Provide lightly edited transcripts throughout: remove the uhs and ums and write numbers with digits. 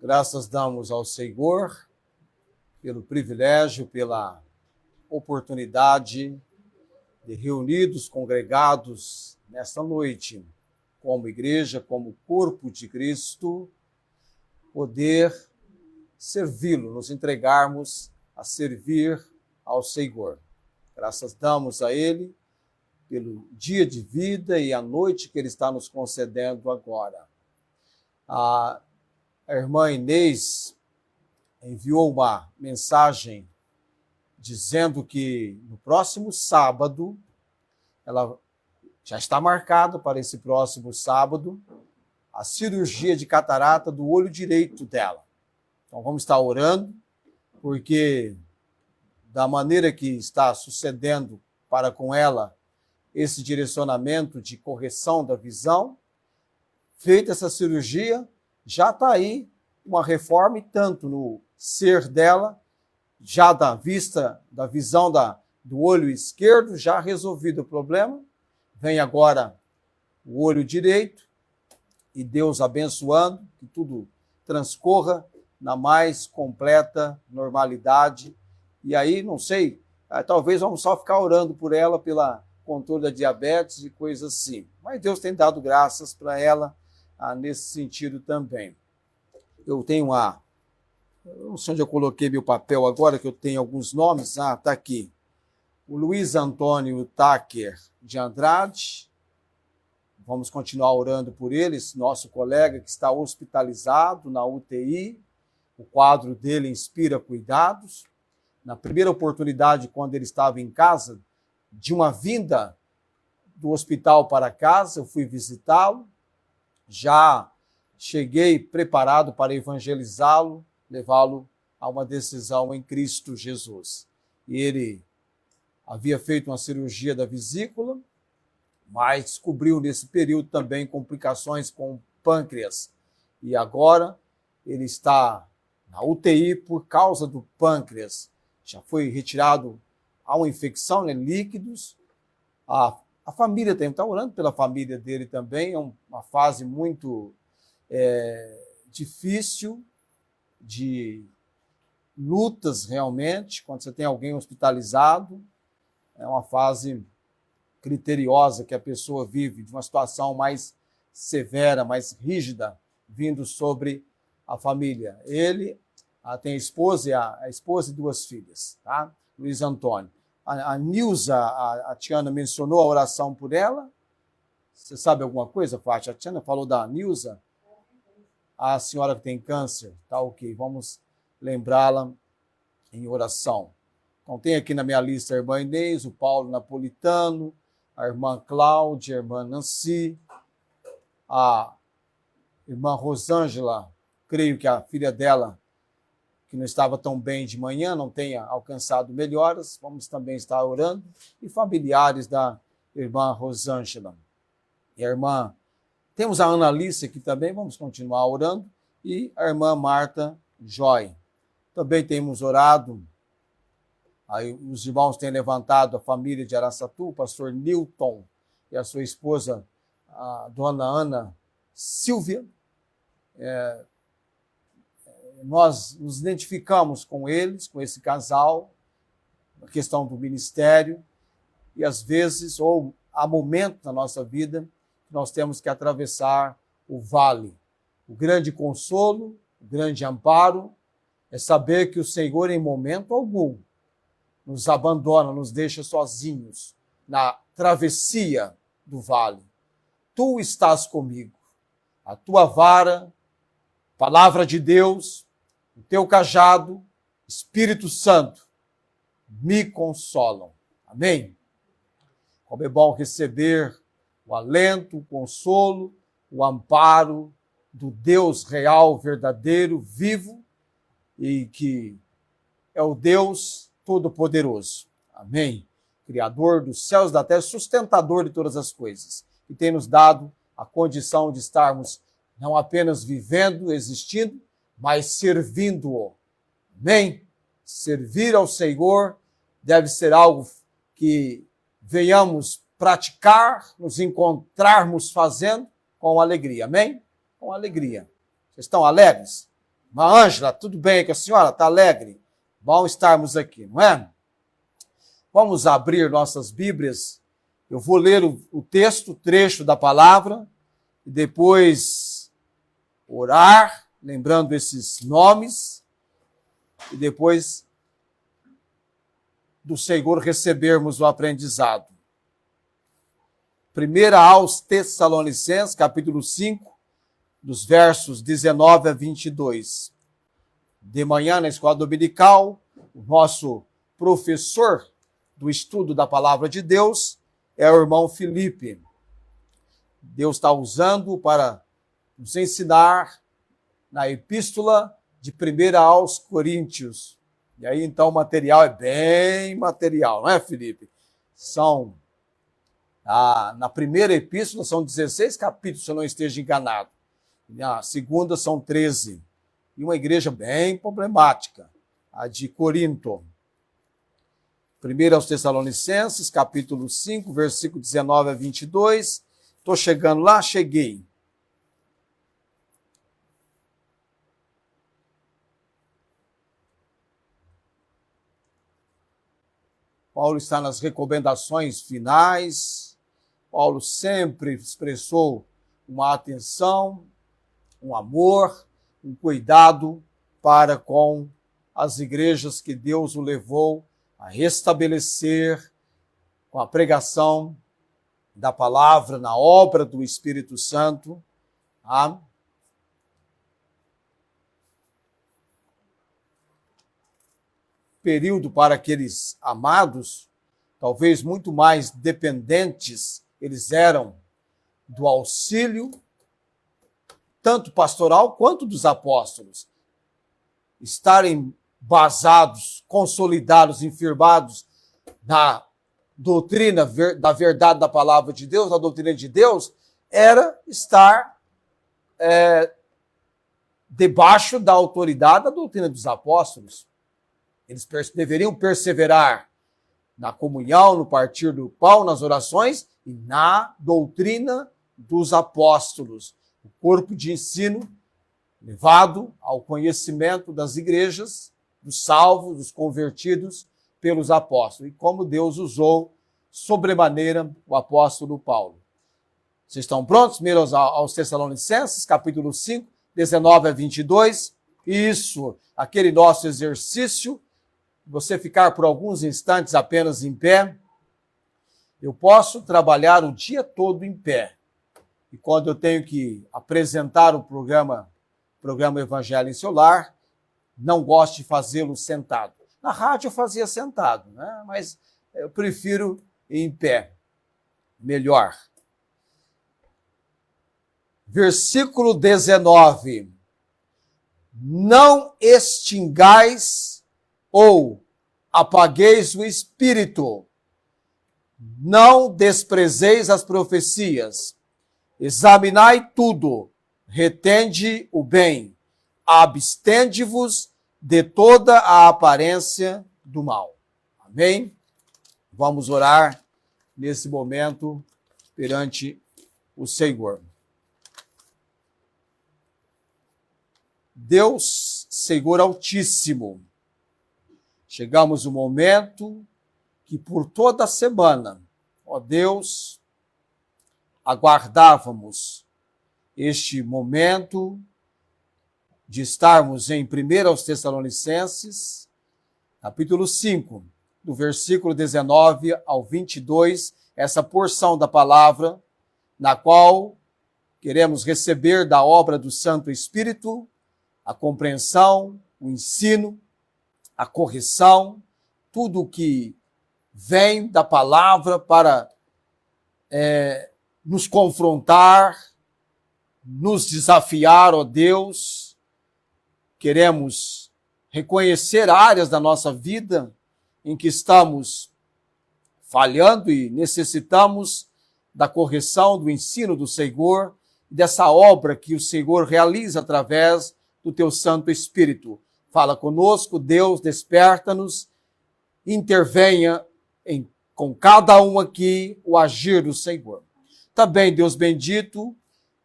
Graças damos ao Senhor pelo privilégio, pela oportunidade de reunidos, congregados nesta noite, como igreja, como corpo de Cristo, poder servi-lo, nos entregarmos a servir ao Senhor. Graças damos a Ele pelo dia de vida e a noite que Ele está nos concedendo agora. A irmã Inês enviou uma mensagem dizendo que no próximo sábado, ela já está marcada para esse próximo sábado, a cirurgia de catarata do olho direito dela. Então vamos estar orando, porque da maneira que está sucedendo para com ela esse direcionamento de correção da visão, feita essa cirurgia, já está aí uma reforma, e tanto no ser dela, já da vista, da visão do olho esquerdo, já resolvido o problema, vem agora o olho direito, e Deus abençoando, que tudo transcorra na mais completa normalidade. E aí, não sei, talvez vamos só ficar orando por ela, pela controle da diabetes e coisas assim. Mas Deus tem dado graças para ela nesse sentido também. Eu tenho eu não sei onde eu coloquei meu papel agora, que eu tenho alguns nomes. Está aqui. O Luiz Antônio Taker de Andrade. Vamos continuar orando por ele, esse nosso colega que está hospitalizado na UTI. O quadro dele inspira cuidados. Na primeira oportunidade, quando ele estava em casa, de uma vinda do hospital para casa, eu fui visitá-lo. Já cheguei preparado para evangelizá-lo, levá-lo a uma decisão em Cristo Jesus. E ele havia feito uma cirurgia da vesícula, mas descobriu nesse período também complicações com o pâncreas. E agora ele está na UTI por causa do pâncreas. Já foi retirado a uma infecção, líquidos. A família está orando pela família dele também. É uma fase muito difícil, de lutas realmente, quando você tem alguém hospitalizado. É uma fase criteriosa que a pessoa vive, de uma situação mais severa, mais rígida, vindo sobre a família. Ele tem a esposa e duas filhas, tá? Luiz Antônio. A Nilza, a Tiana mencionou a oração por ela. Você sabe alguma coisa, Fátima? A Tiana falou da Nilza, a senhora que tem câncer. Tá ok, vamos lembrá-la em oração. Então tem aqui na minha lista a irmã Inês, o Paulo Napolitano, a irmã Cláudia, a irmã Nancy, a irmã Rosângela, creio que a filha dela, que não estava tão bem de manhã, não tenha alcançado melhoras, vamos também estar orando, e familiares da irmã Rosângela. E a irmã, temos a Ana Alice aqui também, vamos continuar orando, e a irmã Marta Joy. Também temos orado, aí os irmãos têm levantado a família de Araçatu, o pastor Newton e a sua esposa, a dona Ana Silvia. Nós nos identificamos com eles, com esse casal, a questão do ministério, e às vezes, ou há momentos na nossa vida, que nós temos que atravessar o vale. O grande consolo, o grande amparo, é saber que o Senhor, em momento algum, nos abandona, nos deixa sozinhos na travessia do vale. Tu estás comigo, a tua vara, palavra de Deus, o teu cajado, Espírito Santo, me consolam. Amém? Como é bom receber o alento, o consolo, o amparo do Deus real, verdadeiro, vivo, e que é o Deus Todo-Poderoso. Amém? Criador dos céus e da terra, sustentador de todas as coisas, e tem nos dado a condição de estarmos não apenas vivendo, existindo, mas servindo-o. Amém? Servir ao Senhor deve ser algo que venhamos praticar, nos encontrarmos fazendo com alegria. Amém? Com alegria. Vocês estão alegres? Irmã Ângela, tudo bem com a senhora? Está alegre? Bom estarmos aqui, não é? Vamos abrir nossas Bíblias. Eu vou ler o texto, o trecho da palavra, e depois orar, lembrando esses nomes, e depois do Senhor recebermos o aprendizado. 1 aos Tessalonicenses, capítulo 5, dos versos 19 a 22. De manhã, na escola dominical, o nosso professor do estudo da palavra de Deus é o irmão Felipe. Deus está usando para nos ensinar na epístola de 1 aos Coríntios. E aí, então, o material é bem material, não é, Felipe? Na primeira epístola são 16 capítulos, se eu não esteja enganado. Na segunda são 13. E uma igreja bem problemática, a de Corinto. 1 aos Tessalonicenses, capítulo 5, versículo 19 a 22. Estou chegando lá? Cheguei. Paulo está nas recomendações finais. Paulo sempre expressou uma atenção, um amor, um cuidado para com as igrejas que Deus o levou a restabelecer com a pregação da palavra na obra do Espírito Santo. Período para aqueles amados, talvez muito mais dependentes, eles eram do auxílio, tanto pastoral quanto dos apóstolos. Estarem basados, consolidados, infirmados na doutrina da verdade da palavra de Deus, da doutrina de Deus, era estar debaixo da autoridade da doutrina dos apóstolos. Eles deveriam perseverar na comunhão, no partir do pão, nas orações e na doutrina dos apóstolos. O corpo de ensino levado ao conhecimento das igrejas, dos salvos, dos convertidos pelos apóstolos. E como Deus usou sobremaneira o apóstolo Paulo. Vocês estão prontos? Primeiro aos Tessalonicenses, capítulo 5, 19 a 22. Isso, aquele nosso exercício, você ficar por alguns instantes apenas em pé. Eu posso trabalhar o dia todo em pé. E quando eu tenho que apresentar o programa Evangelho em Seu Lar, não gosto de fazê-lo sentado. Na rádio eu fazia sentado, né? Mas eu prefiro ir em pé. Melhor. Versículo 19. Não extingais ou apagueis o espírito. Não desprezeis as profecias. Examinai tudo. Retende o bem. Abstende-vos de toda a aparência do mal. Amém? Vamos orar nesse momento perante o Senhor. Deus, Senhor Altíssimo, chegamos no momento que por toda a semana, ó Deus, aguardávamos este momento de estarmos em 1 aos Tessalonicenses, capítulo 5, do versículo 19 ao 22, essa porção da palavra, na qual queremos receber da obra do Santo Espírito a compreensão, o ensino, a correção, tudo o que vem da palavra para nos confrontar, nos desafiar, ó Deus. Queremos reconhecer áreas da nossa vida em que estamos falhando e necessitamos da correção, do ensino do Senhor, dessa obra que o Senhor realiza através do Teu Santo Espírito. Fala conosco, Deus, desperta-nos, intervenha com cada um aqui o agir do Senhor. Também, Deus bendito,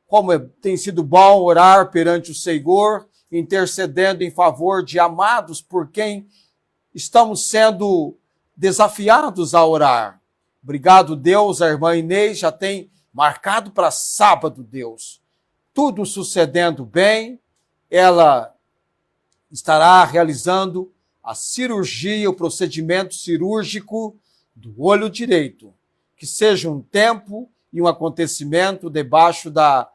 como tem sido bom orar perante o Senhor, intercedendo em favor de amados por quem estamos sendo desafiados a orar. Obrigado, Deus, a irmã Inês já tem marcado para sábado, Deus. Tudo sucedendo bem, ela estará realizando a cirurgia, o procedimento cirúrgico do olho direito. Que seja um tempo e um acontecimento debaixo da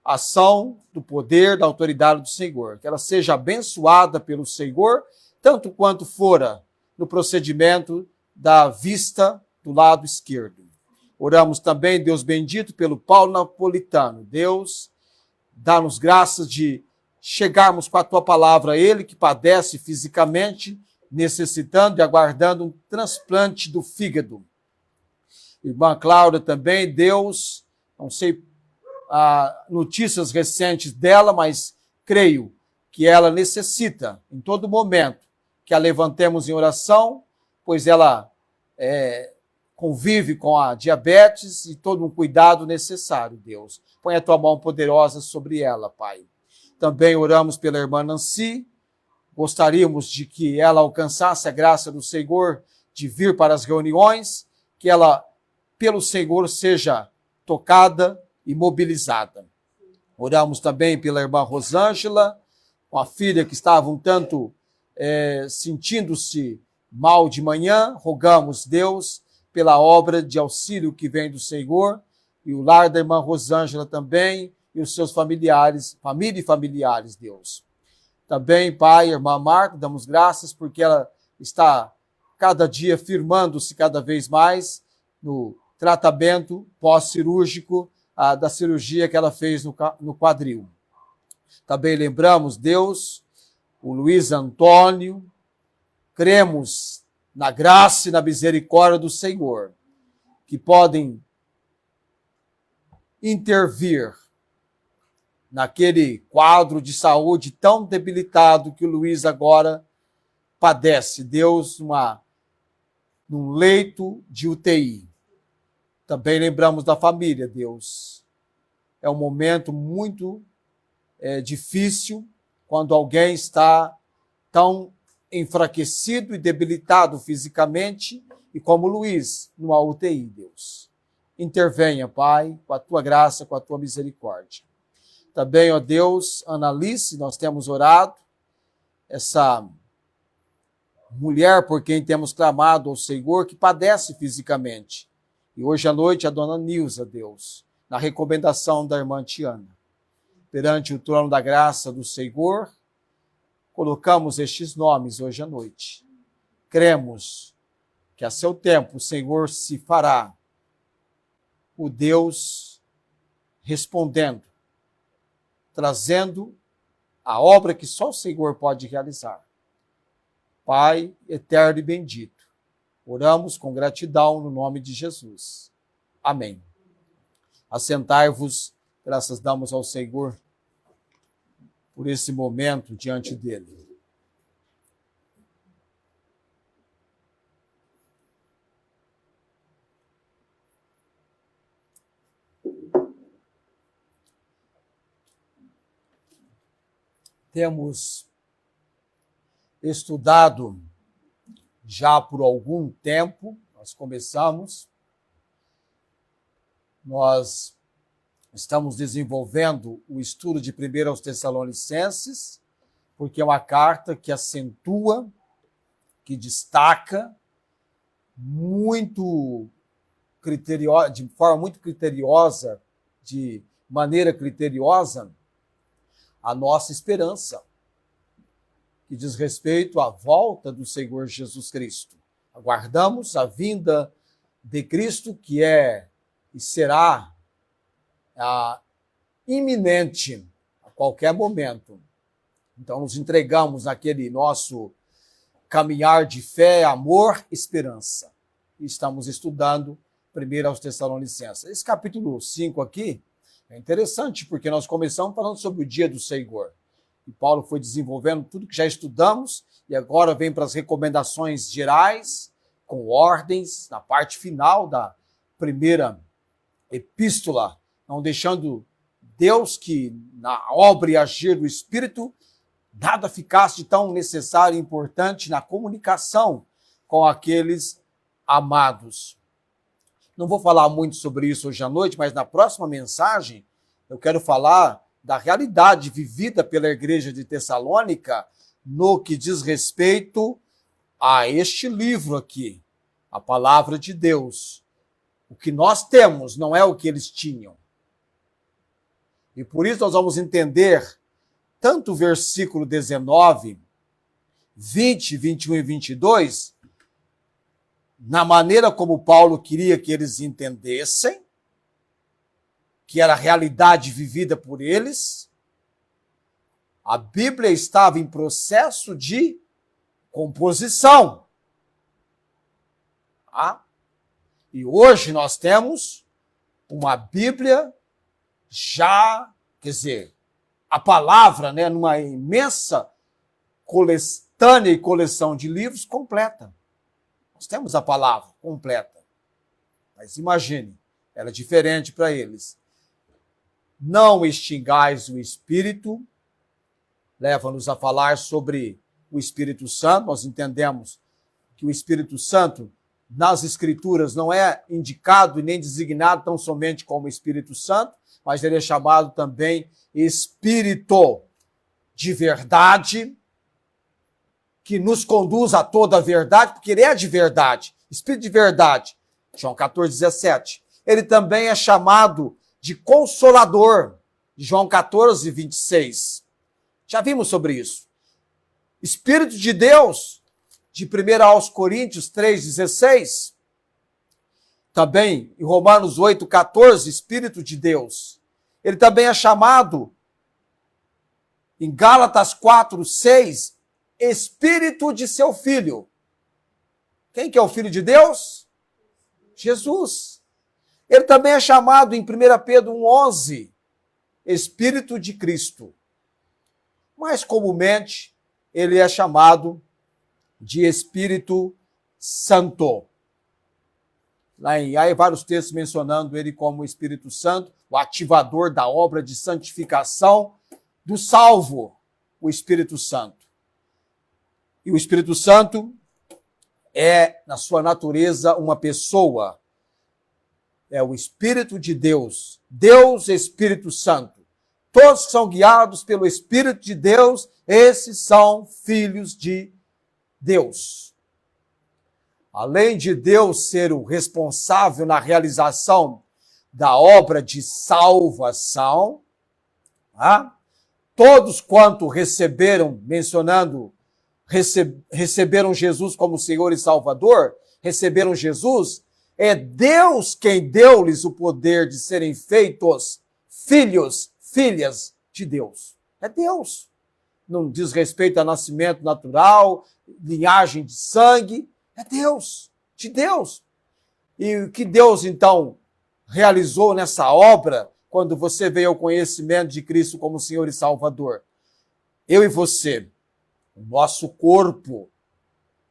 ação, do poder, da autoridade do Senhor. Que ela seja abençoada pelo Senhor, tanto quanto fora no procedimento da vista do lado esquerdo. Oramos também, Deus bendito, pelo Paulo Napolitano. Deus, dá-nos graças de chegarmos com a tua palavra a ele, que padece fisicamente, necessitando e aguardando um transplante do fígado. Irmã Cláudia também, Deus, não sei notícias recentes dela, mas creio que ela necessita, em todo momento, que a levantemos em oração, pois ela convive com a diabetes e todo um cuidado necessário, Deus. Põe a tua mão poderosa sobre ela, Pai. Também oramos pela irmã Nancy. Gostaríamos de que ela alcançasse a graça do Senhor de vir para as reuniões, que ela, pelo Senhor, seja tocada e mobilizada. Oramos também pela irmã Rosângela, com a filha que estava um tanto sentindo-se mal de manhã. Rogamos, Deus, pela obra de auxílio que vem do Senhor, e o lar da irmã Rosângela também, e os seus familiares, família e familiares, Deus. Também, Pai, irmã Marta, damos graças porque ela está cada dia firmando-se cada vez mais no tratamento pós-cirúrgico da cirurgia que ela fez no quadril. Também lembramos, Deus, o Luiz Antônio, cremos na graça e na misericórdia do Senhor, que podem intervir naquele quadro de saúde tão debilitado que o Luiz agora padece. Deus, num leito de UTI. Também lembramos da família, Deus. É um momento muito difícil quando alguém está tão enfraquecido e debilitado fisicamente, e como Luiz, numa UTI, Deus. Intervenha, Pai, com a tua graça, com a tua misericórdia. Também, ó Deus, Analice, nós temos orado, essa mulher por quem temos clamado ao Senhor, que padece fisicamente. E hoje à noite a dona Nilza, Deus, na recomendação da irmã Tiana. Perante o trono da graça do Senhor, colocamos estes nomes hoje à noite. Cremos que a seu tempo o Senhor se fará o Deus respondendo, trazendo a obra que só o Senhor pode realizar. Pai eterno e bendito, oramos com gratidão no nome de Jesus. Amém. Assentai-vos, graças damos ao Senhor por esse momento diante dele. Temos estudado já por algum tempo, nós começamos, nós estamos desenvolvendo o estudo de 1 aos Tessalonicenses, porque é uma carta que acentua, que destaca muito criteriosa, de forma muito criteriosa, de maneira criteriosa, a nossa esperança, que diz respeito à volta do Senhor Jesus Cristo. Aguardamos a vinda de Cristo, que é e será iminente a qualquer momento. Então, nos entregamos naquele nosso caminhar de fé, amor, esperança. E estamos estudando 1 aos Tessalonicenses. Esse capítulo 5 aqui é interessante, porque nós começamos falando sobre o dia do Senhor. E Paulo foi desenvolvendo tudo que já estudamos, e agora vem para as recomendações gerais, com ordens, na parte final da primeira epístola, não deixando Deus que, na obra e agir do Espírito, nada ficasse de tão necessário e importante na comunicação com aqueles amados. Não vou falar muito sobre isso hoje à noite, mas na próxima mensagem eu quero falar da realidade vivida pela igreja de Tessalônica no que diz respeito a este livro aqui, a palavra de Deus. O que nós temos não é o que eles tinham. E por isso nós vamos entender tanto o versículo 19, 20, 21 e 22, na maneira como Paulo queria que eles entendessem, que era a realidade vivida por eles. A Bíblia estava em processo de composição. Tá? E hoje nós temos uma Bíblia já, quer dizer, a palavra, né, numa imensa coletânea e coleção de livros completa. Nós temos a palavra completa. Mas imagine, era diferente para eles. Não extingais o Espírito, leva-nos a falar sobre o Espírito Santo. Nós entendemos que o Espírito Santo, nas Escrituras, não é indicado e nem designado tão somente como Espírito Santo, mas ele é chamado também Espírito de verdade, que nos conduz a toda a verdade, porque ele é de verdade, Espírito de verdade. João 14, 17. Ele também é chamado de Consolador, João 14, 26. Já vimos sobre isso. Espírito de Deus, de 1 aos Coríntios 3, 16. Também em Romanos 8, 14, Espírito de Deus. Ele também é chamado, em Gálatas 4, 6, Espírito de seu Filho. Quem que é o Filho de Deus? Jesus. Ele também é chamado, em 1 Pedro 1, 11, Espírito de Cristo. Mais comumente, ele é chamado de Espírito Santo. Há vários textos mencionando ele como Espírito Santo, o ativador da obra de santificação do salvo, o Espírito Santo. E o Espírito Santo é, na sua natureza, uma pessoa. É o Espírito de Deus. Deus, Espírito Santo. Todos que são guiados pelo Espírito de Deus, esses são filhos de Deus. Além de Deus ser o responsável na realização da obra de salvação, todos quanto receberam, mencionando, receberam Jesus como Senhor e Salvador, receberam Jesus, é Deus quem deu-lhes o poder de serem feitos filhos, filhas de Deus. É Deus. Não diz respeito a nascimento natural, linhagem de sangue, é Deus, de Deus. E o que Deus, então, realizou nessa obra, quando você veio ao conhecimento de Cristo como Senhor e Salvador? Eu e você, o nosso corpo,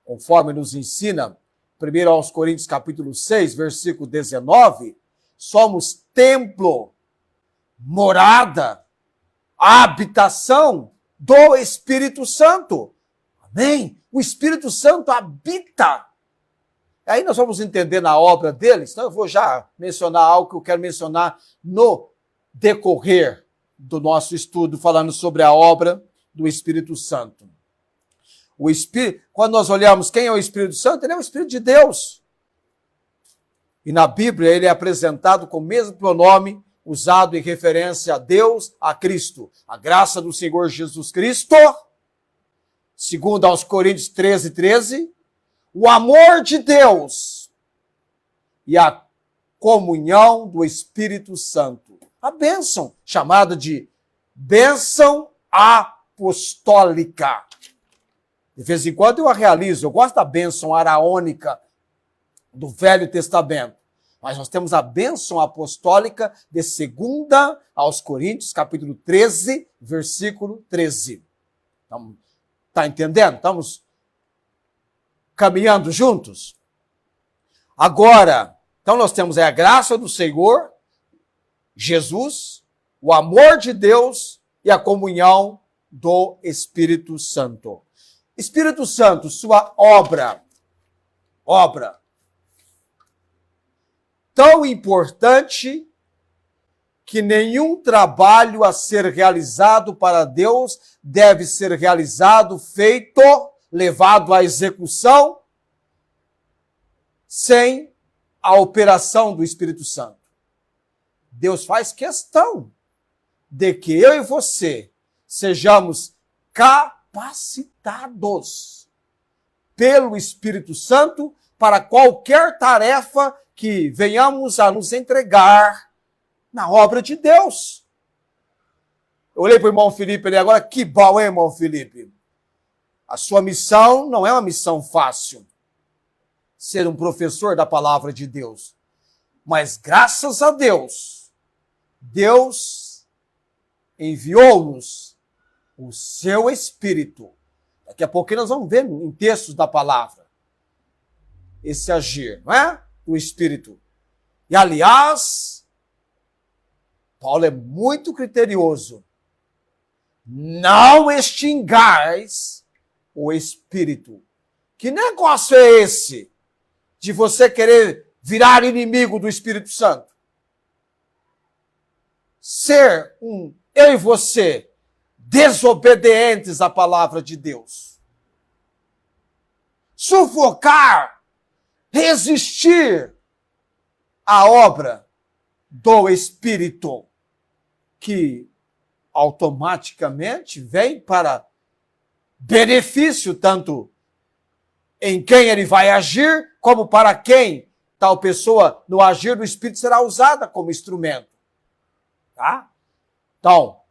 conforme nos ensina 1 aos Coríntios capítulo 6, versículo 19, somos templo, morada, habitação do Espírito Santo. Amém? O Espírito Santo habita. Aí nós vamos entender na obra deles. Então eu vou já mencionar algo que eu quero mencionar no decorrer do nosso estudo, falando sobre a obra do Espírito Santo. O Espírito, quando nós olhamos quem é o Espírito Santo, ele é o Espírito de Deus. E na Bíblia ele é apresentado com o mesmo pronome usado em referência a Deus, a Cristo. A graça do Senhor Jesus Cristo, segundo aos Coríntios 13, 13, o amor de Deus e a comunhão do Espírito Santo. A bênção, chamada de bênção apostólica. De vez em quando eu a realizo. Eu gosto da bênção araônica do Velho Testamento. Mas nós temos a bênção apostólica de 2 aos Coríntios, capítulo 13, versículo 13. Está entendendo? Estamos caminhando juntos? Agora, então nós temos a graça do Senhor, Jesus, o amor de Deus e a comunhão do Espírito Santo. Espírito Santo, sua obra tão importante que nenhum trabalho a ser realizado para Deus deve ser realizado, feito, levado à execução, sem a operação do Espírito Santo. Deus faz questão de que eu e você sejamos capacitados pelo Espírito Santo para qualquer tarefa que venhamos a nos entregar na obra de Deus. Eu olhei para o irmão Felipe ali agora, que bom, hein, irmão Felipe? A sua missão não é uma missão fácil, ser um professor da palavra de Deus. Mas graças a Deus, Deus enviou-nos o seu Espírito. Daqui a pouquinho nós vamos ver em textos da palavra esse agir, não é? Do Espírito. E aliás, Paulo é muito criterioso. Não extingais o Espírito. Que negócio é esse de você querer virar inimigo do Espírito Santo? Ser eu e você, desobedientes à palavra de Deus. Sufocar, resistir à obra do Espírito, que automaticamente vem para benefício tanto em quem ele vai agir, como para quem tal pessoa, no agir do Espírito, será usada como instrumento. Tá? Então,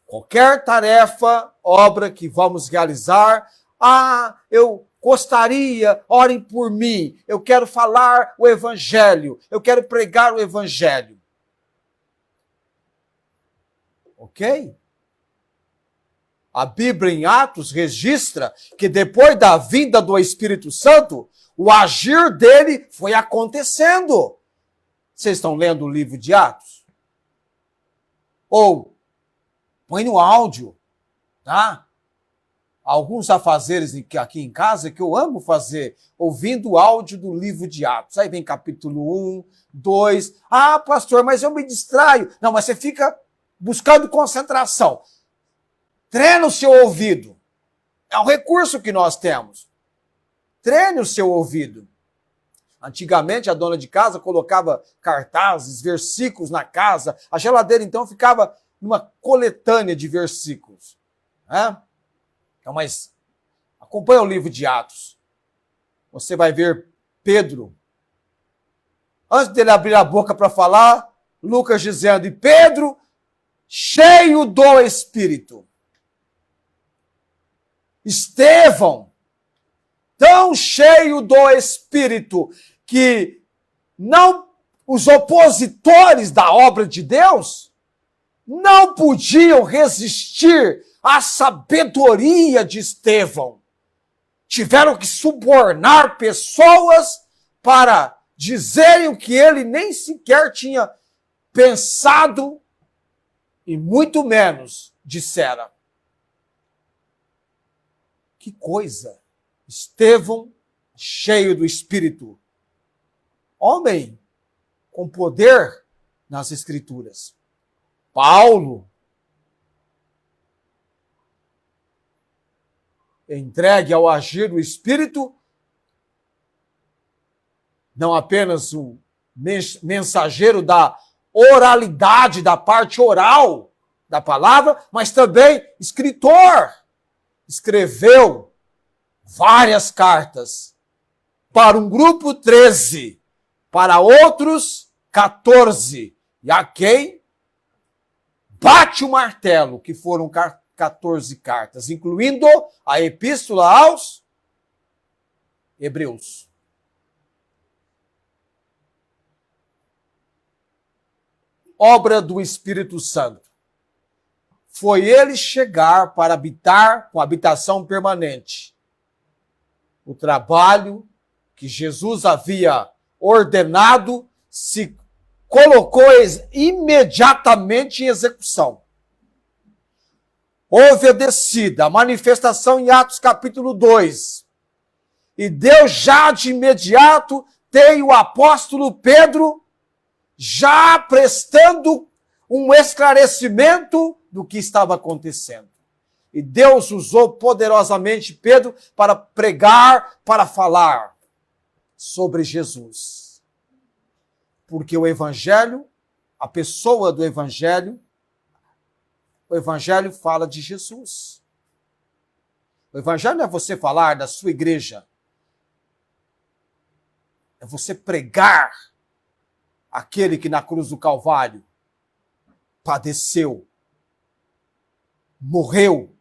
qualquer tarefa, obra que vamos realizar, eu gostaria, orem por mim, eu quero falar o Evangelho, eu quero pregar o Evangelho. Ok? A Bíblia em Atos registra que depois da vinda do Espírito Santo, o agir dele foi acontecendo. Vocês estão lendo o livro de Atos? Ou põe no áudio, tá? Alguns afazeres aqui em casa que eu amo fazer, ouvindo o áudio do livro de Atos. Aí vem capítulo 1, 2. Pastor, mas eu me distraio. Não, mas você fica buscando concentração. Treina o seu ouvido. É um recurso que nós temos. Treine o seu ouvido. Antigamente, a dona de casa colocava cartazes, versículos na casa. A geladeira, então, ficava numa coletânea de versículos. Né? Então, mas acompanha o livro de Atos. Você vai ver Pedro. Antes dele abrir a boca para falar, Lucas dizendo, e Pedro, cheio do Espírito. Estevão, tão cheio do Espírito, que não os opositores da obra de Deus não podiam resistir à sabedoria de Estevão. Tiveram que subornar pessoas para dizerem o que ele nem sequer tinha pensado e muito menos dissera. Que coisa! Estevão, cheio do Espírito. Homem com poder nas Escrituras. Paulo, entregue ao agir do Espírito, não apenas um mensageiro da oralidade, da parte oral da palavra, mas também escritor. Escreveu várias cartas. Para um grupo, 13. Para outros, 14. E a quem bate o martelo, que foram 14 cartas, incluindo a Epístola aos Hebreus. Obra do Espírito Santo. Foi ele chegar para habitar com habitação permanente. O trabalho que Jesus havia ordenado se colocou imediatamente em execução. obedecida, a manifestação em Atos capítulo 2. E Deus já de imediato tem o apóstolo Pedro já prestando um esclarecimento do que estava acontecendo. E Deus usou poderosamente Pedro para pregar, para falar sobre Jesus. Porque o Evangelho, a pessoa do Evangelho, o Evangelho fala de Jesus. O Evangelho não é você falar da sua igreja. É você pregar aquele que na cruz do Calvário padeceu, morreu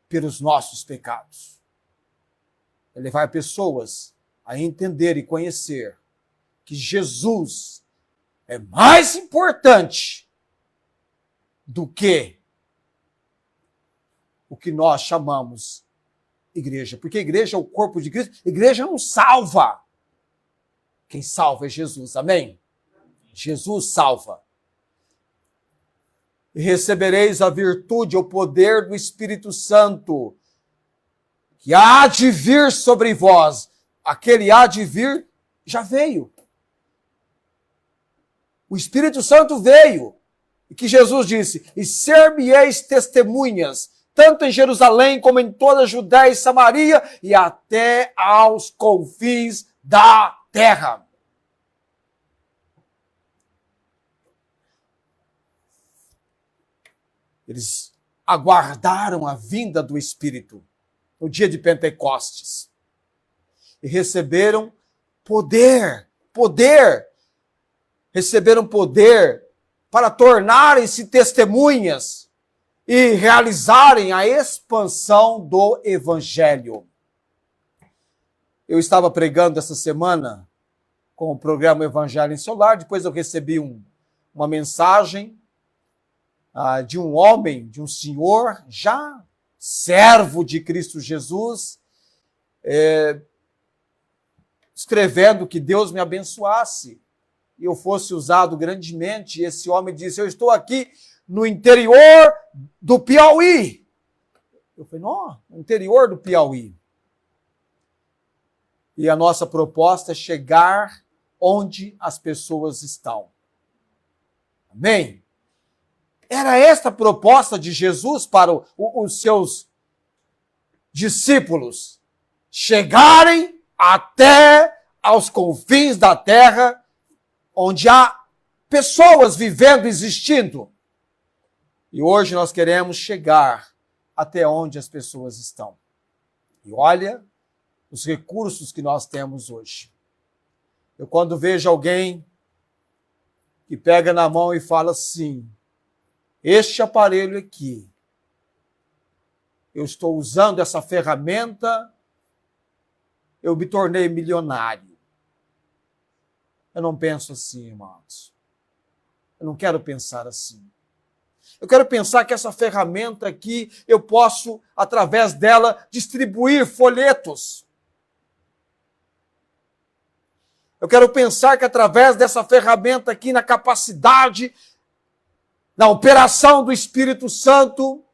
pelos nossos pecados. É levar pessoas a entender e conhecer que Jesus é mais importante do que o que nós chamamos igreja. Porque a igreja é o corpo de Cristo. A igreja não salva. Quem salva é Jesus, amém? Jesus salva. E recebereis a virtude, o poder do Espírito Santo, que há de vir sobre vós. Aquele há de vir já veio. O Espírito Santo veio. E que Jesus disse, e ser-me-eis testemunhas, tanto em Jerusalém como em toda a Judéia e Samaria, e até aos confins da terra. Eles aguardaram a vinda do Espírito no dia de Pentecostes. E receberam poder. Receberam poder para tornarem-se testemunhas e realizarem a expansão do Evangelho. Eu estava pregando essa semana com o programa Evangelho em Seu Lar, depois eu recebi uma mensagem de um homem, de um senhor, já servo de Cristo Jesus, escrevendo que Deus me abençoasse e eu fosse usado grandemente. E esse homem disse, eu estou aqui no interior do Piauí. Eu falei, não, no interior do Piauí. E a nossa proposta é chegar onde as pessoas estão. Amém? Era esta a proposta de Jesus para os seus discípulos. Chegarem até aos confins da terra, onde há pessoas vivendo, existindo. E hoje nós queremos chegar até onde as pessoas estão. E olha os recursos que nós temos hoje. Eu quando vejo alguém que pega na mão e fala assim, este aparelho aqui, eu estou usando essa ferramenta, eu me tornei milionário. Eu não penso assim, irmãos. Eu não quero pensar assim. Eu quero pensar que essa ferramenta aqui, eu posso, através dela, distribuir folhetos. Eu quero pensar que através dessa ferramenta aqui, na capacidade, na operação do Espírito Santo,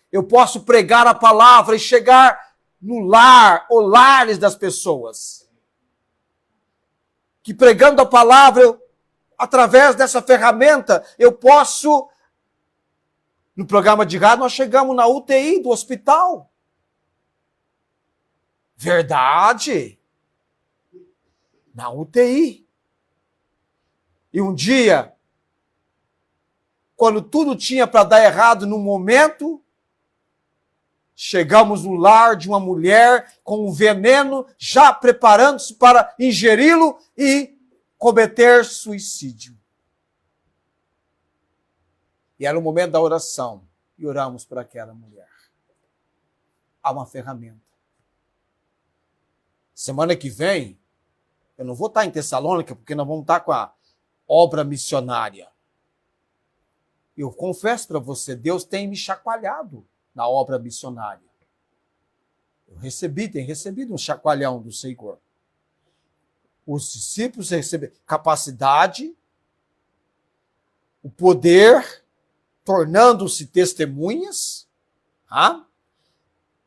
eu posso pregar a palavra e chegar no lar, ou lares das pessoas. Que pregando a palavra, através dessa ferramenta, eu posso... No programa de rádio, nós chegamos na UTI do hospital. Verdade. Na UTI. E um dia, quando tudo tinha para dar errado no momento, chegamos no lar de uma mulher com um veneno, já preparando-se para ingeri-lo e cometer suicídio. E era o momento da oração. E oramos por aquela mulher. Há uma ferramenta. Semana que vem, eu não vou estar em Tessalônica, porque nós vamos estar com a obra missionária. Eu confesso para você, Deus tem me chacoalhado na obra missionária. Tenho recebido um chacoalhão do Senhor. Os discípulos receberam capacidade, o poder tornando-se testemunhas,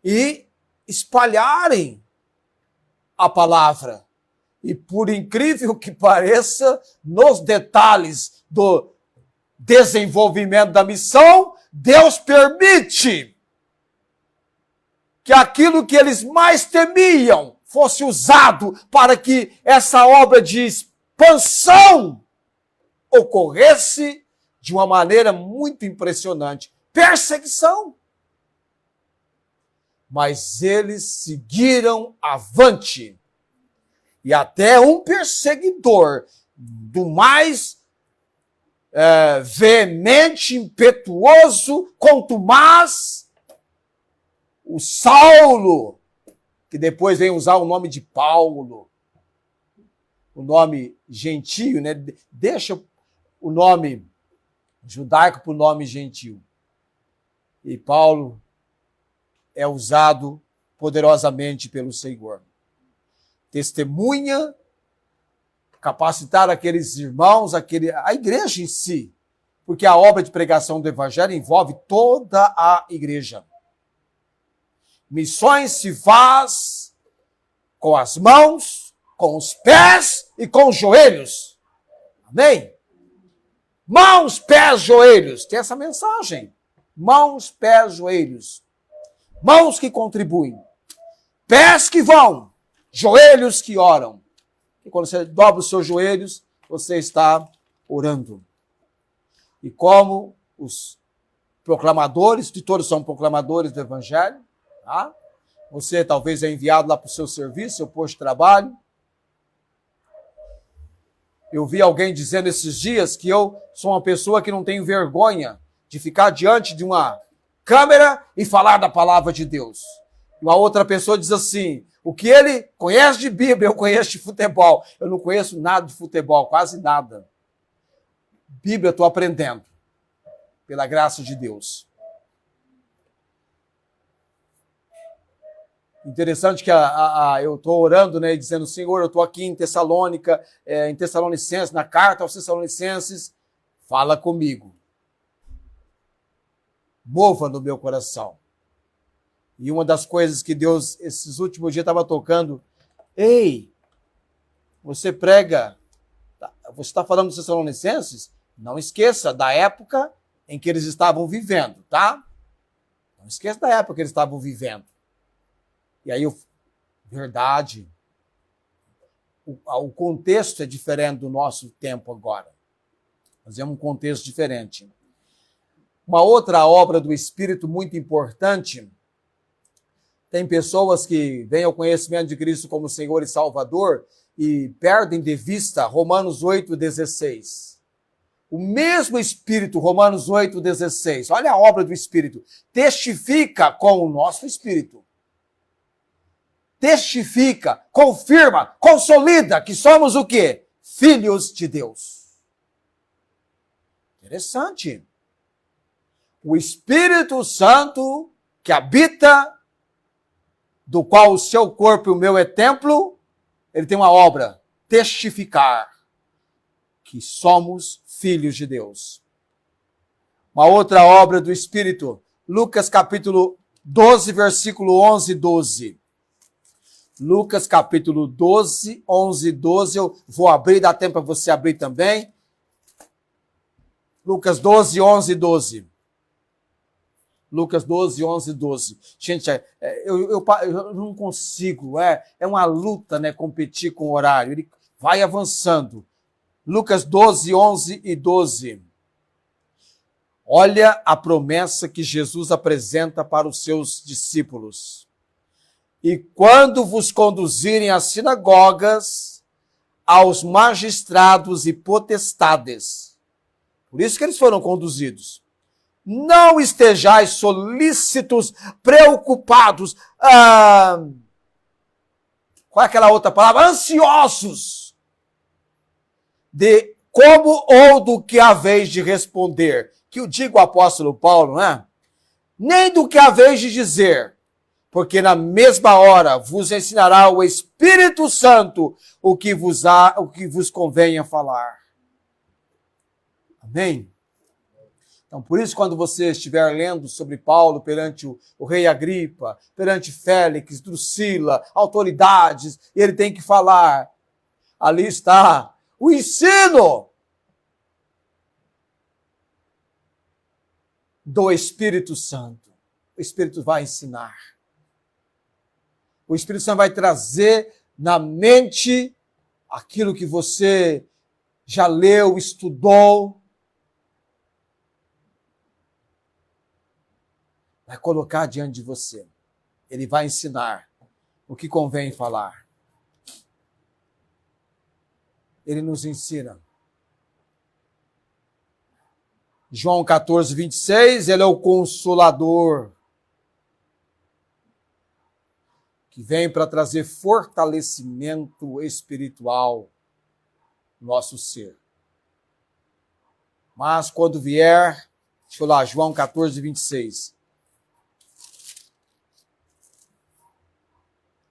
e espalharem a palavra. E por incrível que pareça, nos detalhes do desenvolvimento da missão, Deus permite que aquilo que eles mais temiam fosse usado para que essa obra de expansão ocorresse de uma maneira muito impressionante. Perseguição. Mas eles seguiram avante. E até um perseguidor do mais veemente, impetuoso, contumaz, o Saulo, que depois vem usar o nome de Paulo, o nome gentio, né? Deixa o nome judaico para o nome gentil. E Paulo é usado poderosamente pelo Senhor. Testemunha, capacitar aqueles irmãos, a igreja em si, porque a obra de pregação do evangelho envolve toda a igreja. Missões se faz com as mãos, com os pés e com os joelhos. Amém? Mãos, pés, joelhos. Tem essa mensagem. Mãos, pés, joelhos. Mãos que contribuem. Pés que vão. Joelhos que oram. E quando você dobra os seus joelhos, você está orando. E como os proclamadores, de todos são proclamadores do evangelho, tá? Você talvez é enviado lá para o seu serviço, seu posto de trabalho. Eu vi alguém dizendo esses dias que eu sou uma pessoa que não tenho vergonha de ficar diante de uma câmera e falar da palavra de Deus. Uma outra pessoa diz assim, o que ele conhece de Bíblia, eu conheço de futebol. Eu não conheço nada de futebol, quase nada. Bíblia eu estou aprendendo, pela graça de Deus. Interessante que eu estou orando, né, dizendo, Senhor, eu estou aqui em Tessalônica, em Tessalonicenses, na carta aos Tessalonicenses, fala comigo. Mova no meu coração. E uma das coisas que Deus, esses últimos dias, estava tocando, ei, você prega, você está falando dos Tessalonicenses? Não esqueça da época em que eles estavam vivendo, tá? Não esqueça da época que eles estavam vivendo. E aí, verdade, o contexto é diferente do nosso tempo agora. Nós temos um contexto diferente. Uma outra obra do Espírito muito importante, tem pessoas que vêm ao conhecimento de Cristo como Senhor e Salvador e perdem de vista Romanos 8,16. O mesmo Espírito, Romanos 8,16, olha a obra do Espírito, testifica com o nosso Espírito. Testifica, confirma, consolida que somos o quê? Filhos de Deus. Interessante. O Espírito Santo que habita, do qual o seu corpo e o meu é templo, ele tem uma obra, testificar que somos filhos de Deus. Uma outra obra do Espírito, Lucas capítulo 12, versículo 11 e 12. Lucas capítulo 12, 11 e 12, eu vou abrir, dá tempo para você abrir também. Lucas 12, 11 e 12. Lucas 12, 11 e 12. Gente, eu não consigo, é uma luta, né, competir com o horário. Ele vai avançando. Lucas 12, 11 e 12. Olha a promessa que Jesus apresenta para os seus discípulos. E quando vos conduzirem às sinagogas, aos magistrados e potestades. Por isso que eles foram conduzidos. Não estejais solícitos, preocupados, qual é aquela outra palavra? Ansiosos de como ou do que haveis de responder. Que o diga o apóstolo Paulo, né? Nem do que haveis de dizer, porque na mesma hora vos ensinará o Espírito Santo o que vos convenha falar. Amém? Então, por isso, quando você estiver lendo sobre Paulo perante o rei Agripa, perante Félix, Drusila, autoridades, ele tem que falar. Ali está o ensino do Espírito Santo. O Espírito vai ensinar. O Espírito Santo vai trazer na mente aquilo que você já leu, estudou. Vai colocar diante de você. Ele vai ensinar o que convém falar. Ele nos ensina. João 14, 26, ele é o Consolador, que vem para trazer fortalecimento espiritual no nosso ser. Mas quando vier, deixa eu lá, João 14, 26.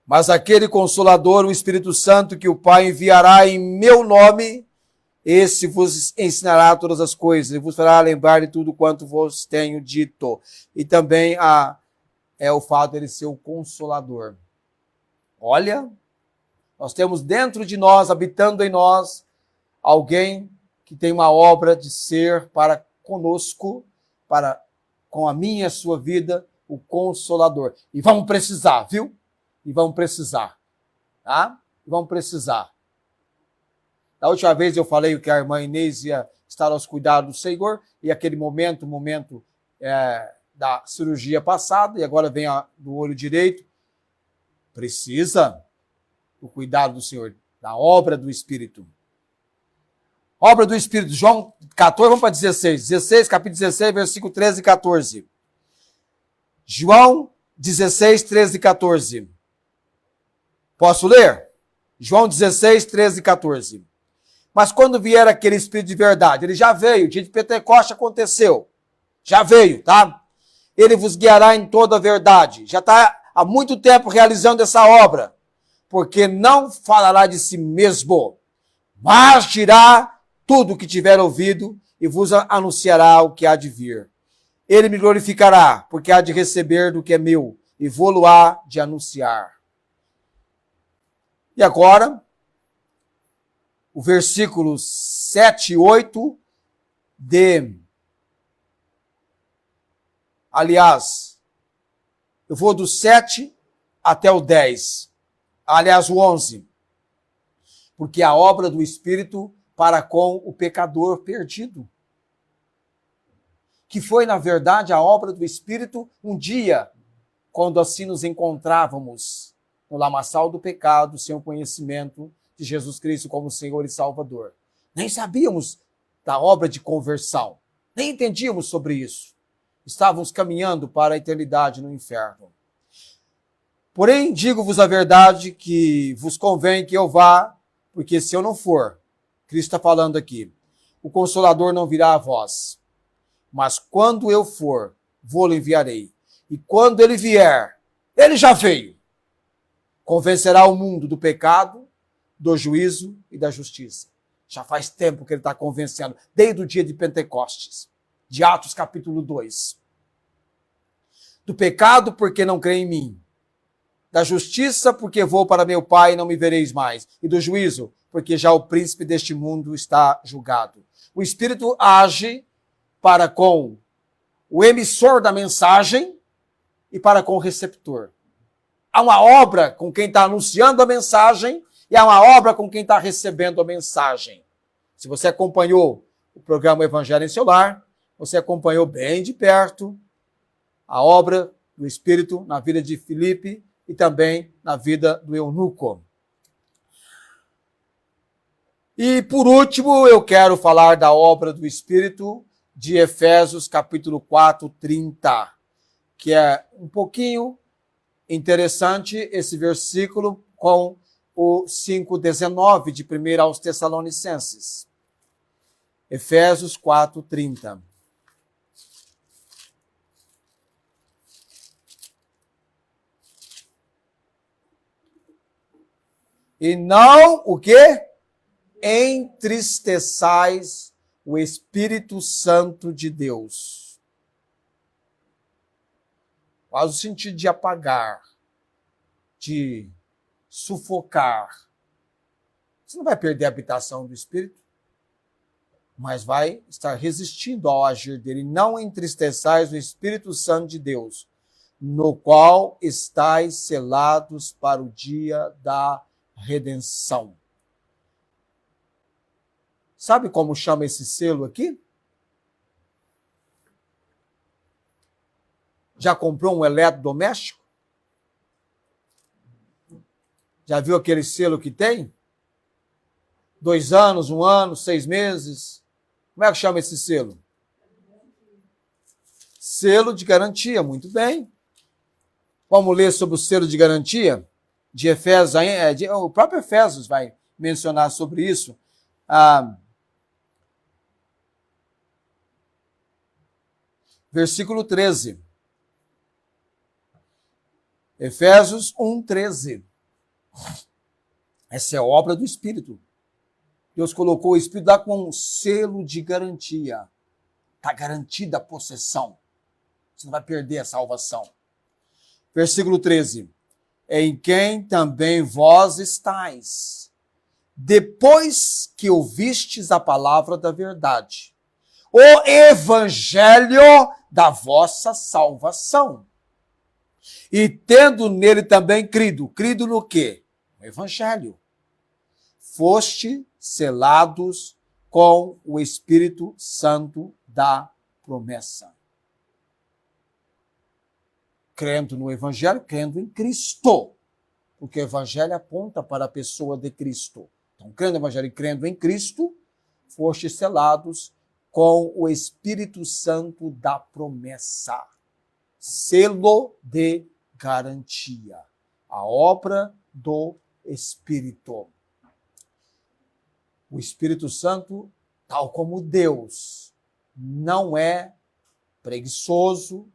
Mas aquele Consolador, o Espírito Santo, que o Pai enviará em meu nome, esse vos ensinará todas as coisas, e vos fará lembrar de tudo quanto vos tenho dito. E também é o fato de ele ser o Consolador. Olha, nós temos dentro de nós, habitando em nós, alguém que tem uma obra de ser para conosco, para com a minha e a sua vida, o Consolador. E vamos precisar, viu? E vamos precisar, tá? E vamos precisar. Da última vez eu falei que a irmã Inês ia estar aos cuidados do Senhor, e aquele momento da cirurgia passada, e agora vem do olho direito, precisa do cuidado do Senhor, da obra do Espírito. Obra do Espírito, João 14, vamos para 16, capítulo 16, versículo 13 e 14. João 16, 13 e 14. Posso ler? João 16, 13 e 14. Mas quando vier aquele Espírito de verdade, ele já veio, o dia de Pentecoste aconteceu, já veio, tá? Ele vos guiará em toda a verdade, já está há muito tempo realizando essa obra, porque não falará de si mesmo, mas dirá tudo o que tiver ouvido e vos anunciará o que há de vir. Ele me glorificará, porque há de receber do que é meu e vou-lo-á de anunciar. E agora, o versículo 7 e 8 aliás, eu vou do 7 até o 10. Aliás, o 11. Porque a obra do Espírito para com o pecador perdido. Que foi, na verdade, a obra do Espírito um dia, quando assim nos encontrávamos no lamaçal do pecado, sem o conhecimento de Jesus Cristo como Senhor e Salvador. Nem sabíamos da obra de conversão. Nem entendíamos sobre isso. Estávamos caminhando para a eternidade no inferno. Porém, digo-vos a verdade que vos convém que eu vá, porque se eu não for, Cristo está falando aqui, o Consolador não virá a vós. Mas quando eu for, vou-lo enviarei. E quando ele vier, ele já veio. Convencerá o mundo do pecado, do juízo e da justiça. Já faz tempo que ele está convencendo, desde o dia de Pentecostes, de Atos capítulo 2. Do pecado, porque não crê em mim. Da justiça, porque vou para meu Pai e não me vereis mais. E do juízo, porque já o príncipe deste mundo está julgado. O Espírito age para com o emissor da mensagem e para com o receptor. Há uma obra com quem está anunciando a mensagem e há uma obra com quem está recebendo a mensagem. Se você acompanhou o programa Evangelho em seu Lar, você acompanhou bem de perto a obra do Espírito na vida de Filipe e também na vida do eunuco. E, por último, eu quero falar da obra do Espírito de Efésios, capítulo 4, 30, que é um pouquinho interessante esse versículo com o 5,19 de 1 aos Tessalonicenses. Efésios 4, 30. E não o quê? Entristeçais o Espírito Santo de Deus. Faz o sentido de apagar, de sufocar. Você não vai perder a habitação do Espírito, mas vai estar resistindo ao agir dele. Não entristeçais o Espírito Santo de Deus, no qual estáis selados para o dia da redenção. Sabe como chama esse selo aqui? Já comprou um eletrodoméstico? Já viu aquele selo que tem? 2 anos, 1 ano, 6 meses. Como é que chama esse selo? Selo de garantia, muito bem. Vamos ler sobre o selo de garantia? De Efésios, o próprio Efésios vai mencionar sobre isso. Versículo 13. Efésios 1:13. Essa é a obra do Espírito. Deus colocou o Espírito lá com um selo de garantia. Está garantida a possessão. Você não vai perder a salvação. Versículo 13. Em quem também vós estáis, depois que ouvistes a palavra da verdade, o evangelho da vossa salvação. E tendo nele também crido no quê? No evangelho. Foste selados com o Espírito Santo da promessa. Crendo no evangelho, crendo em Cristo. Porque o evangelho aponta para a pessoa de Cristo. Então, crendo no evangelho e crendo em Cristo, foste selados com o Espírito Santo da promessa. Selo de garantia. A obra do Espírito. O Espírito Santo, tal como Deus, não é preguiçoso,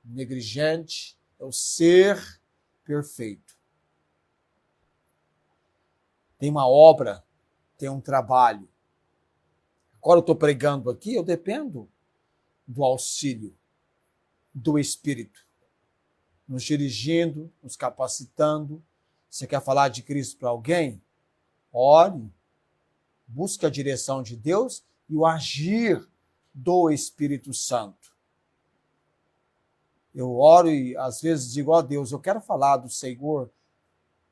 negligente, é o ser perfeito. Tem uma obra, tem um trabalho. Agora eu estou pregando aqui, eu dependo do auxílio do Espírito, nos dirigindo, nos capacitando. Você quer falar de Cristo para alguém? Ore, busque a direção de Deus e o agir do Espírito Santo. Eu oro e às vezes digo, ó Deus, eu quero falar do Senhor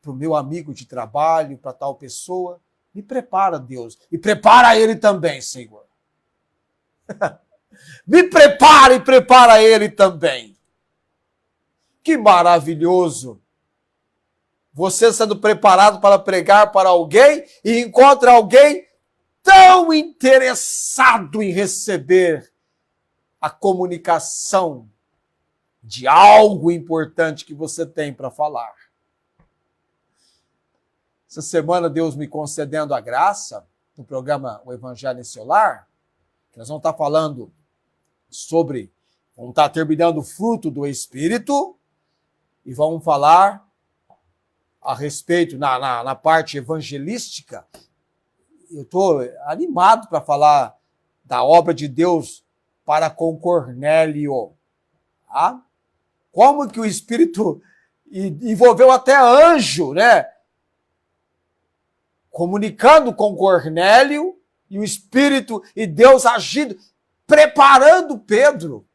para o meu amigo de trabalho, para tal pessoa. Me prepara, Deus. E prepara ele também, Senhor. Me prepara e prepara ele também. Que maravilhoso. Você sendo preparado para pregar para alguém e encontra alguém tão interessado em receber a comunicação de algo importante que você tem para falar. Essa semana, Deus me concedendo a graça, no programa O Evangelho em Seu Lar, que nós vamos estar falando sobre, vamos estar terminando o fruto do Espírito e vamos falar a respeito, na parte evangelística. Eu estou animado para falar da obra de Deus para com Cornélio. Tá? Como que o Espírito envolveu até anjo, né? Comunicando com Cornélio e o Espírito e Deus agindo, preparando Pedro.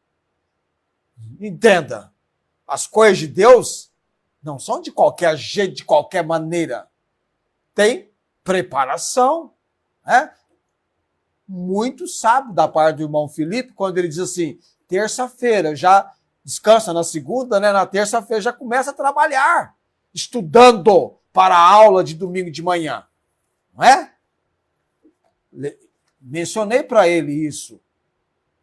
Entenda, as coisas de Deus não são de qualquer jeito, de qualquer maneira. Tem preparação. Né? Muito sábio da parte do irmão Felipe, quando ele diz assim, terça-feira já descansa na segunda, né? Na terça-feira já começa a trabalhar, estudando para a aula de domingo de manhã. Não é? Mencionei para ele isso.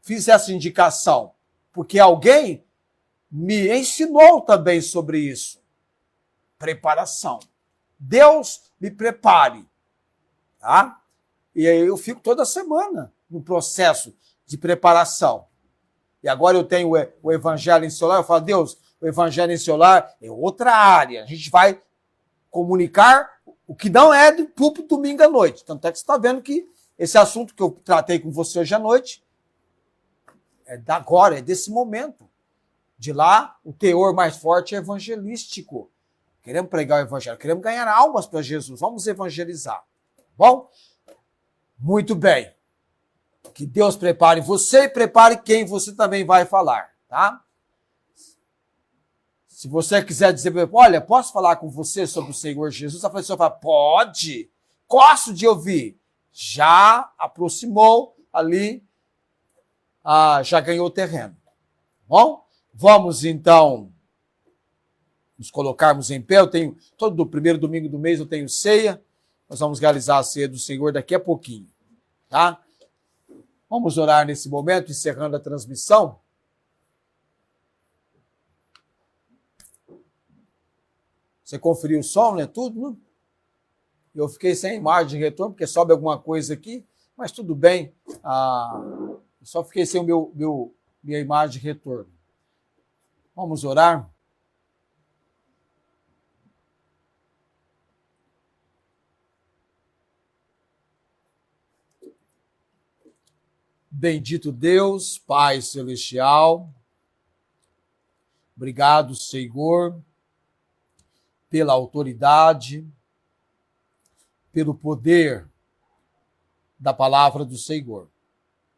Fiz essa indicação, porque alguém me ensinou também sobre isso. Preparação. Deus me prepare. Tá? E aí eu fico toda semana no processo de preparação. E agora eu tenho o Evangelho em Seu Lar, eu falo, Deus, o Evangelho em Seu Lar é outra área. A gente vai comunicar o que não é do púlpito domingo à noite. Tanto é que você está vendo que esse assunto que eu tratei com você hoje à noite é da agora, é desse momento. De lá, o teor mais forte é evangelístico. Queremos pregar o evangelho, queremos ganhar almas para Jesus, vamos evangelizar. Bom? Muito bem. Que Deus prepare você e prepare quem você também vai falar, tá? Se você quiser dizer, olha, posso falar com você sobre o Senhor Jesus? A pessoa fala, pode, gosto de ouvir. Já aproximou ali, já ganhou terreno. Bom, vamos então nos colocarmos em pé. Eu tenho, todo primeiro domingo do mês eu tenho ceia. Nós vamos realizar a ceia do Senhor daqui a pouquinho, tá? Vamos orar nesse momento, encerrando a transmissão. Você conferiu o som, né? Tudo, né? Eu fiquei sem imagem de retorno, porque sobe alguma coisa aqui, mas tudo bem. Eu só fiquei sem minha imagem de retorno. Vamos orar? Bendito Deus, Pai Celestial, obrigado, Senhor, pela autoridade, pelo poder da palavra do Senhor.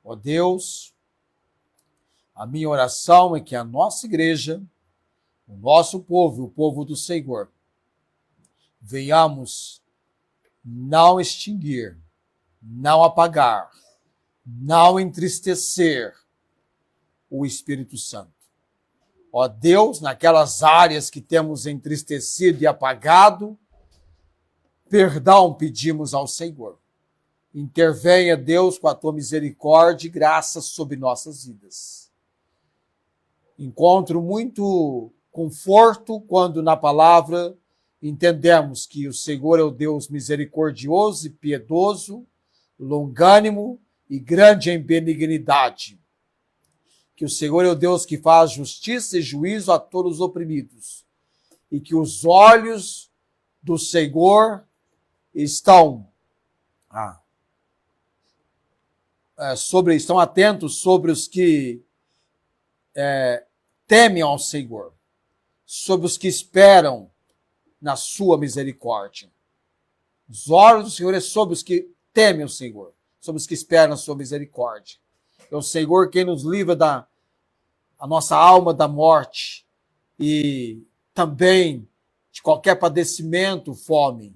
Ó Deus, a minha oração é que a nossa igreja, o nosso povo, o povo do Senhor, venhamos não extinguir, não apagar, não entristecer o Espírito Santo. Ó Deus, naquelas áreas que temos entristecido e apagado, perdão pedimos ao Senhor. Intervenha, Deus, com a tua misericórdia e graça sobre nossas vidas. Encontro muito conforto quando na palavra entendemos que o Senhor é o Deus misericordioso e piedoso, longânimo e grande em benignidade. Que o Senhor é o Deus que faz justiça e juízo a todos os oprimidos. E que os olhos do Senhor estão atentos sobre os que temem ao Senhor, sobre os que esperam na sua misericórdia. Os olhos do Senhor é sobre os que temem o Senhor, sobre os que esperam na sua misericórdia. É o Senhor quem nos livra a nossa alma da morte e também de qualquer padecimento, fome.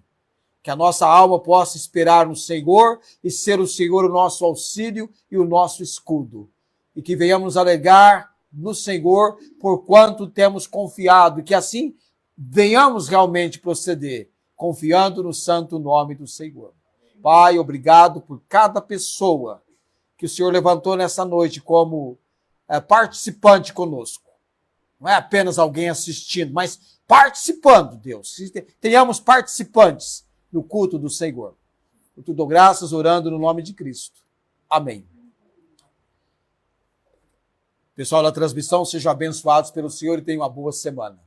Que a nossa alma possa esperar no Senhor e ser o Senhor o nosso auxílio e o nosso escudo. E que venhamos alegar no Senhor por quanto temos confiado. E que assim venhamos realmente proceder, confiando no santo nome do Senhor. Pai, obrigado por cada pessoa que o Senhor levantou nessa noite como participante conosco. Não é apenas alguém assistindo, mas participando, Deus. Tenhamos participantes no culto do Senhor. Eu te dou graças orando no nome de Cristo. Amém. Pessoal da transmissão, sejam abençoados pelo Senhor e tenham uma boa semana.